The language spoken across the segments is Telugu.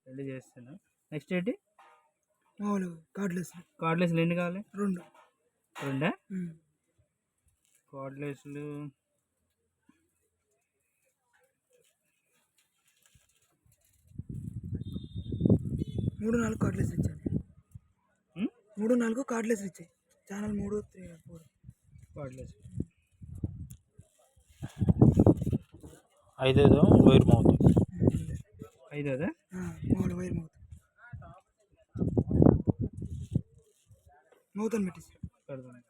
2 చేస్తాను. నెక్స్ట్ ఏంటి? మామూలుగా కార్డ్లెస్లు ఎన్ని కావాలి? 2. 2 కార్డ్లెస్లు 3-4 కార్డ్లెస్ ఇచ్చాను. 3-4 కార్డ్లెస్ ఇచ్చాయి. Channel 3, 3, 4 cardless. 5 wire mouth. 5 మామూలు వైర్ మౌత్ అని పెట్టేసి పెడతాను.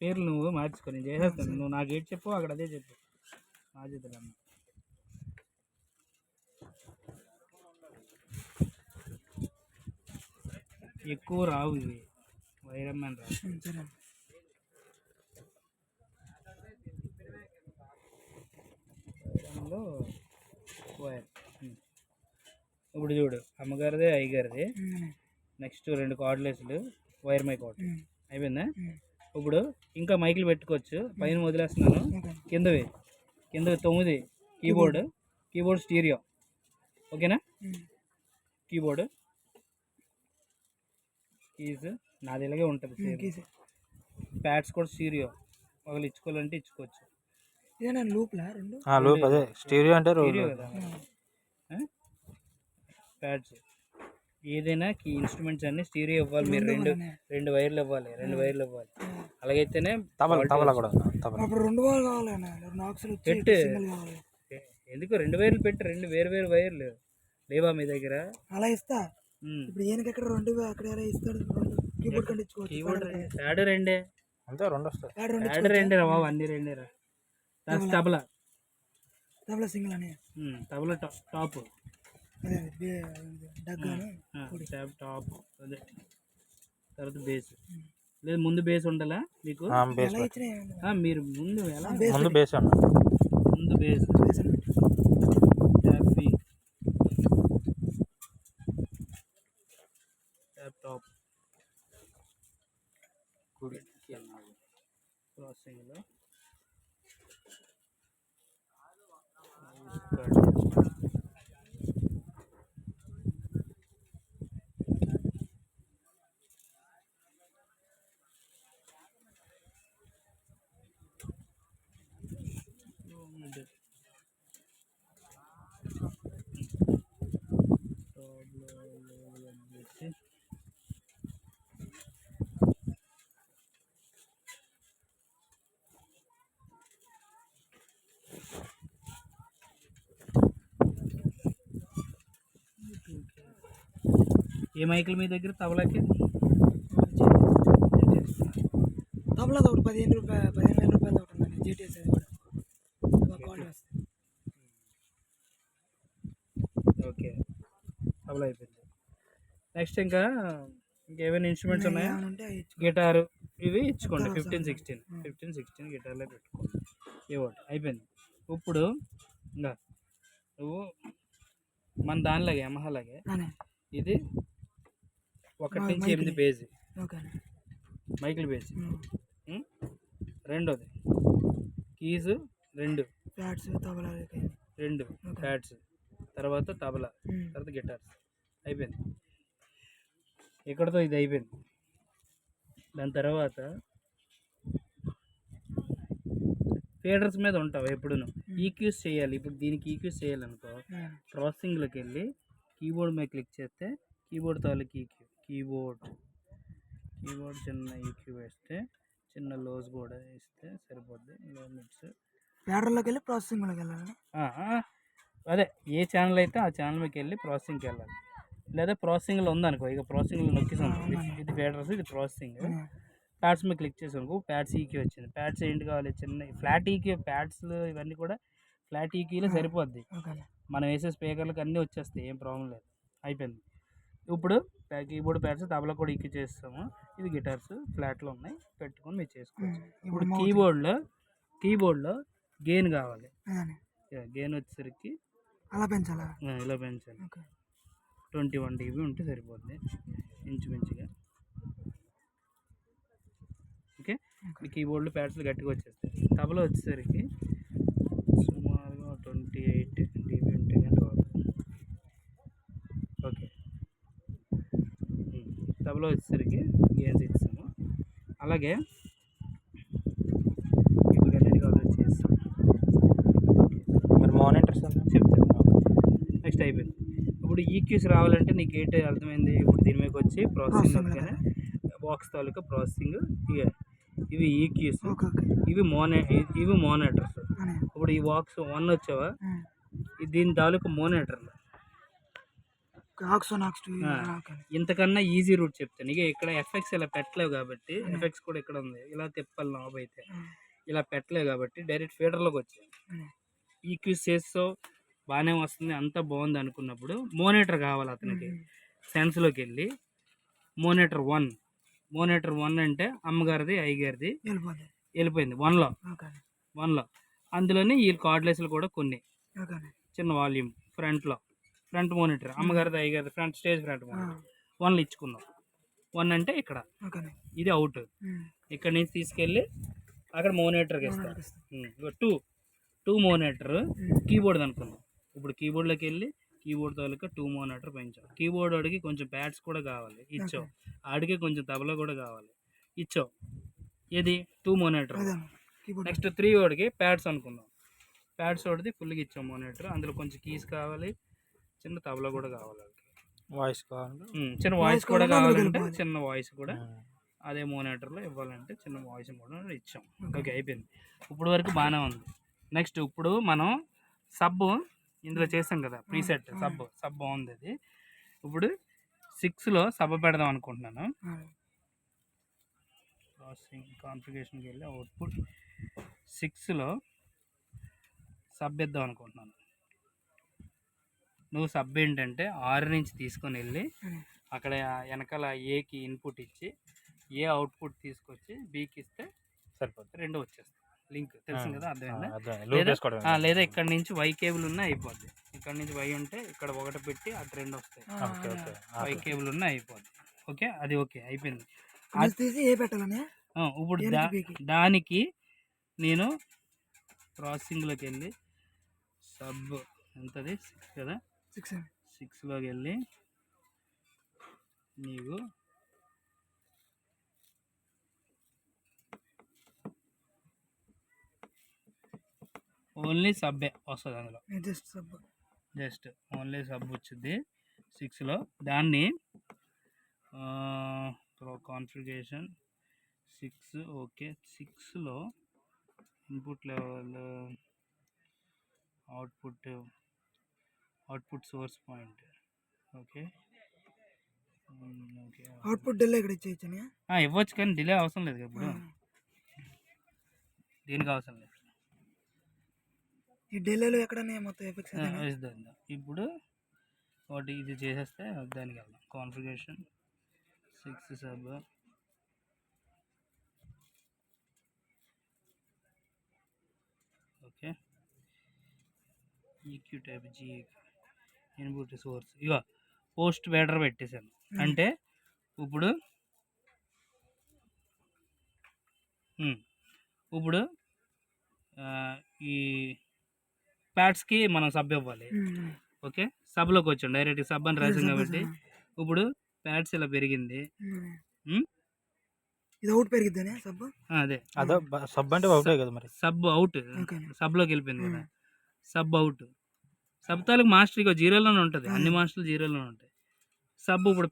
పేర్లు నువ్వు మార్చుకో, నేను చేసేస్తాను. నువ్వు నాకు ఏంటి చెప్పు, అక్కడ అదే చెప్పు. బాధ్యతలమ్మ ఎక్కువ రావు ఇవి, వైరమ్మని రావు. సరే. వైరంలో వైర్. ఇప్పుడు చూడు, అమ్మగారిదే అయ్యగారిది. నెక్స్ట్ 2 కార్డ్లెస్లు, వైర్ మైక్ ఒకటి అయిపోయిందా? ఇప్పుడు ఇంకా మైకులు పెట్టుకోవచ్చు. పైన వదిలేస్తున్నాను, కిందవి 9 కీబోర్డ్ స్టీరియో. ఓకేనా? కీబోర్డ్ కీస్ నాది ఇలాగే ఉంటుంది. ప్యాడ్స్ కూడా స్టీరియో, ఒకళ్ళు ఇచ్చుకోవాలంటే ఇచ్చుకోవచ్చు. లూప్ అదే స్టీరియో అంటే స్టీరియో కదా. ప్యాడ్స్ ఏదైనా కీ ఇన్స్ట్రుమెంట్స్ అన్ని స్టీరియో ఇవ్వాలి. మీరు 2 వైర్లు ఇవ్వాలి, 2 వైర్లు ఇవ్వాలి. అలాగైతేనే తబలా కూడా పెట్టు. ఎందుకు 2 వైర్లు పెట్టి, 2 వేరు వైర్లు లేవా మీ దగ్గర? అలా ఇస్తా. ఇప్పుడు ఈయనకి ఎక్కడ 2 అక్కడ ఎలా ఇస్తాడు? కీబోర్డ్ కంటే ఇచ్చుకోవచ్చు. కీబోర్డ్ ప్యాడ్ 2 అంతే, 2 వస్తాయి. ప్యాడ్ 2 రా బాబు, అన్ని 2 రా. తబలా సింగిల్ అని, తబలా టాప్, టాప్ అదే. తర్వాత బేస్ లేదు, ముందు బేస్ ఉండాలా మీకు? మీరు ముందు ఎలా? ముందు బేస్ ముందు బేస్ టాప్ కుడి క్రాసింగ్లో ఏ మైకులు మీ దగ్గర? తబలాకి తబలా ఒకటి 15,000 రూపాయలు ఒకటి ఉందండి. జీటీఎస్ అది కూడా. ఓకే, తబలా అయిపోయింది. నెక్స్ట్ ఇంకేమైనా ఇన్స్ట్రుమెంట్స్ ఉన్నాయా? గిటారు ఇవి ఇచ్చుకోండి. 15-16 గిటార్లో పెట్టుకోండి. ఇవ్వండి, అయిపోయింది. ఇప్పుడు ఇంకా నువ్వు మన దానిలాగే యమహాలాగే ఇది 1 నుంచి 8 పేజీ మైకిల్ బేస్. రెండోది కీస్ 2 ప్యాడ్స్, తర్వాత తబలా, తర్వాత గిటార్స్. అయిపోయింది. ఇక్కడతో ఇది అయిపోయింది. దాని తర్వాత ఫేడర్స్ మీద ఉంటావు ఎప్పుడును. ఈక్యూస్ చేయాలి. ఇప్పుడు దీనికి ఈక్యూస్ చేయాలనుకో, ప్రాసెసింగ్లోకి వెళ్ళి కీబోర్డ్ మీద క్లిక్ చేస్తే కీబోర్డ్ తాలూకు కీబోర్డ్ చిన్న ఈక్యూ వేస్తే, చిన్న లోస్ కూడా ఇస్తే సరిపోద్ది. లో మిడ్స్ ఫేడర్లోకి వెళ్ళి ప్రాసెసింగ్లోకి వెళ్ళాలి. అదే ఏ ఛానల్ అయితే ఆ ఛానల్ మీదకి వెళ్ళి ప్రాసెసింగ్కి వెళ్ళాలి. లేదా ప్రాసెసింగ్లో ఉందనుకో, ఇక ప్రాసెసింగ్లో నొక్కేసాను. ఇది ఫేడర్స్, ఇది ప్రాసెసింగ్. ప్యాడ్స్ మీద క్లిక్ చేసాను, ప్యాడ్స్ ఈక్యూ వచ్చింది. ప్యాడ్స్ ఏంటి కావాలి? చిన్న ఫ్లాట్ ఈక్యూ. ప్యాడ్స్లు ఇవన్నీ కూడా ఫ్లాట్ ఈక్యూలో సరిపోద్ది. మనం వేసే స్పీకర్లకు అన్నీ వచ్చేస్తాయి, ఏం ప్రాబ్లం లేదు. అయిపోయింది. ఇప్పుడు కీబోర్డ్ ప్యాడ్స్ తబలా కూడా ఈక్యూ చేస్తాము. ఇది గిటార్స్ ఫ్లాట్లో ఉన్నాయి, పెట్టుకొని మీరు చేసుకోవచ్చు. ఇప్పుడు కీబోర్డ్లో గెయిన్ కావాలి. గెయిన్ వచ్చేసరికి ఇలా పెంచాలి. 21 dB ఉంటే సరిపోద్ది ఇంచుమించుగా. ఓకే, కీబోర్డ్లో ప్యాడ్స్లు గట్టిగా వచ్చేస్తాయి. తబలా వచ్చేసరికి సుమారుగా 28 dB ఉంటే కానీ రాదు. ఓకే, సబ్లో వచ్చేసరికి గేర్స్ ఇస్తాము. అలాగే ఇప్పుడు అన్నిటికీ ఆల్రెడీ చేస్తాం. మరి మానిటర్స్ చెప్తాను. నెక్స్ట్ అయిపోయింది. ఇప్పుడు ఈక్యూస్ రావాలంటే నీకు ఏంటి అర్థమైంది. ఇప్పుడు దీని మీదకి వచ్చి ప్రాసెసింగ్ వస్తేనే బాక్స్ తాలూకా ప్రాసెసింగ్. ఇవి ఈక్యూస్, ఓకే ఓకే ఇవి మోనిటర్స్. అనే ఇప్పుడు ఈ బాక్స్ 1 వచ్చావా, దీని తాలూకా మోనిటర్లు. ఆక్స్1 ఆక్స్2 ఓకే ఇంతకన్నా ఈజీ రూట్ చెప్తాను. ఇక ఇక్కడ ఎఫెక్ట్స్ ఇలా పెట్టలేవు కాబట్టి, ఎఫెక్ట్స్ కూడా ఇక్కడ ఉంది, ఇలా తిప్పాలి నాబ్ అయితే, ఇలా పెట్టలేవు కాబట్టి డైరెక్ట్ ఫీడర్లోకి వచ్చాయి. ఈక్యూస్ చేస్తావు బాగానే వస్తుంది, అంతా బాగుంది అనుకున్నప్పుడు మోనిటర్ కావాలి అతనికి. సెన్స్లోకి వెళ్ళి మోనిటర్ 1 అంటే అమ్మగారిది అయ్యగారిది వెళ్ళిపోతుంది. వెళ్ళిపోయింది 1లో. ఓకే 1లో అందులోనే ఈ కార్డ్లెస్లు కూడా కొన్ని ఓకే చిన్న వాల్యూమ్ ఫ్రంట్ మోనిటర్ అమ్మగారిది అయ్యగారిది ఫ్రంట్ స్టేజ్ ఫ్రంట్ మోనిటర్ 1లో ఇచ్చుకుందాం. 1 అంటే ఇక్కడ ఓకే ఇది అవుట్. ఇక్కడ నుంచి తీసుకెళ్ళి అక్కడ మోనిటర్కి ఇస్తాం. 2 మోనిటర్ కీబోర్డ్ అనుకుందాం. ఇప్పుడు కీబోర్డ్లోకి వెళ్ళి కీబోర్డ్ తాలూకా 2 మోనిటర్ పెంచాం. కీబోర్డ్ వాడికి కొంచెం ప్యాడ్స్ కూడా కావాలి, ఇచ్చావు. ఆడికి కొంచెం తబలా కూడా కావాలి, ఇచ్చావు. ఇది 2 మోనిటర్. నెక్స్ట్ 3 వాడికి ప్యాడ్స్ అనుకుందాం. ప్యాడ్స్ వాడిది ఫుల్గా ఇచ్చాం మోనిటర్. అందులో కొంచెం కీస్ కావాలి, చిన్న తబలా కూడా కావాలి, వాయిస్ కావాలి, చిన్న వాయిస్ కూడా కావాలంటే చిన్న వాయిస్ కూడా అదే మోనిటర్లో ఇవ్వాలంటే చిన్న వాయిస్ కూడా ఇచ్చాం. ఓకే అయిపోయింది. ఇప్పుడు వరకు బాగానే ఉంది. నెక్స్ట్ ఇప్పుడు మనం సబ్ ఇందులో చేసాం కదా ప్రీసెట్. సబ్ బాగుంది అది. ఇప్పుడు 6లో సబ్ పెడదాం అనుకుంటున్నాను. ప్రాసెసింగ్ కాన్ఫిగరేషన్కి వెళ్ళి అవుట్పుట్ 6లో సబ్ ఇద్దాం అనుకుంటున్నాను. నువ్వు సబ్ ఏంటంటే 6 నుంచి తీసుకొని వెళ్ళి అక్కడ వెనకాల ఏకి ఇన్పుట్ ఇచ్చి ఏ అవుట్పుట్ తీసుకొచ్చి బీకి ఇస్తే సరిపోతుంది, 2 వచ్చేస్తాయి. లింక్ తెలుసు కదా, అర్థమైందా? లేదా ఇక్కడ నుంచి వై కేబుల్ ఉన్నా అయిపోద్ది. ఇక్కడ నుంచి వై ఉంటే ఇక్కడ 1 పెట్టి అటు 2 వస్తాయి. వై కేబుల్ ఉన్నా అయిపోద్ది. ఓకే అది ఓకే అయిపోయింది. ఇప్పుడు దానికి నేను ప్రాసెసింగ్లోకి వెళ్ళి సబ్ ఎంతది 6 కదా, 6లోకి వెళ్ళి నీకు ఓన్లీ సబ్బే వస్తుంది. అందులో జస్ట్ ఓన్లీ సబ్ వచ్చింది 6లో. దాన్ని కాన్ఫిగరేషన్ 6 ఓకే. 6లో input level output source point okay. Output delay ఇక్కడ ఇచ్చేయచ్చు, ఇవ్వచ్చు కానీ డిలే అవసరం లేదు. ఇప్పుడు దీనికి అవసరం లేదు. ఈ డిలేలో ఎక్కడనే మొత్తం ఎఫెక్ట్స్ ఇప్పుడు ఒకటి ఇది చేసేస్తే దానికి వెళ్దాం. Configuration 6 sub okay. EQ type G input source ఇక పోస్ట్ వేడర్ పెట్టేశాను. అంటే ఇప్పుడు ఈ ప్యాడ్స్కి మనం సబ్ ఇవ్వాలి. ఓకే సబ్లోకి వచ్చాం డైరెక్ట్ సబ్ అని రాసాం కాబట్టి ఇప్పుడు ప్యాడ్స్ ఇలా పెరిగింది. ఇది అవుట్ పెరిగిద్దానే సబ్. అదే సబ్ అంటే అవుటే కదా, మరి సబ్ అవుట్ సబ్లోకి వెళ్ళిపోయింది కదా. సబ్ అవుట్ సబ్ తాలూకు మాస్టర్ ఇక 0లోనే ఉంటుంది. అన్ని మాస్టర్లు 0లోనే ఉంటాయి. సబ్ ఇప్పుడు